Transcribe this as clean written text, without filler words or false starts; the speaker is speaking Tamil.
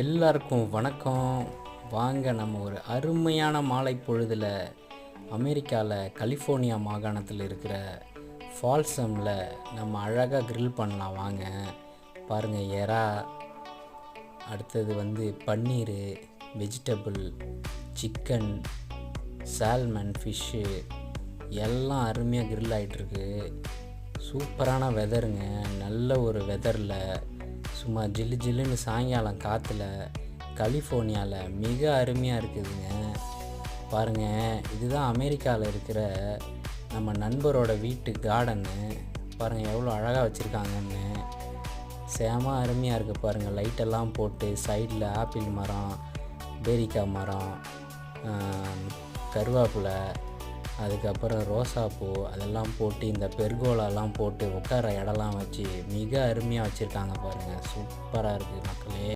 எல்லாருக்கும் வணக்கம். வாங்க நம்ம ஒரு அருமையான மாலை பொழுதில் அமெரிக்காவில் கலிஃபோர்னியா மாகாணத்தில் இருக்கிற ஃபால்சமில் நம்ம அழகாக grill பண்ணலாம் வாங்க. பாருங்கள், எறா, அடுத்தது பன்னீர், வெஜிடபிள், சிக்கன், சால்மன், ஃபிஷ்ஷு எல்லாம் அருமையாக grill ஆகிட்டுருக்கு. சூப்பரான வெதருங்க. நல்ல ஒரு வெதரில் சும்மா ஜில்லு ஜில்லுன்னு சாயங்காலம் காற்றுல கலிஃபோர்னியாவில் மிக அருமையாக இருக்குதுங்க. பாருங்கள், இதுதான் அமெரிக்காவில் இருக்கிற நம்ம நண்பரோட வீட்டு கார்டனு. பாருங்கள் எவ்வளோ அழகாக வச்சுருக்காங்கன்னு. செம அருமையாக இருக்குது பாருங்கள். லைட்டெல்லாம் போட்டு சைடில் ஆப்பிள் மரம், பேரிக்காய் மரம், கருவேப்பிலை, அதுக்கப்புறம் ரோசாப்பூ அதெல்லாம் போட்டு இந்த பெர்கோலாலாம் போட்டு உட்கார இடம்லாம் வச்சு மிக அருமையாக வச்சுருக்காங்க பாருங்கள். சூப்பராக இருக்குது மக்களே.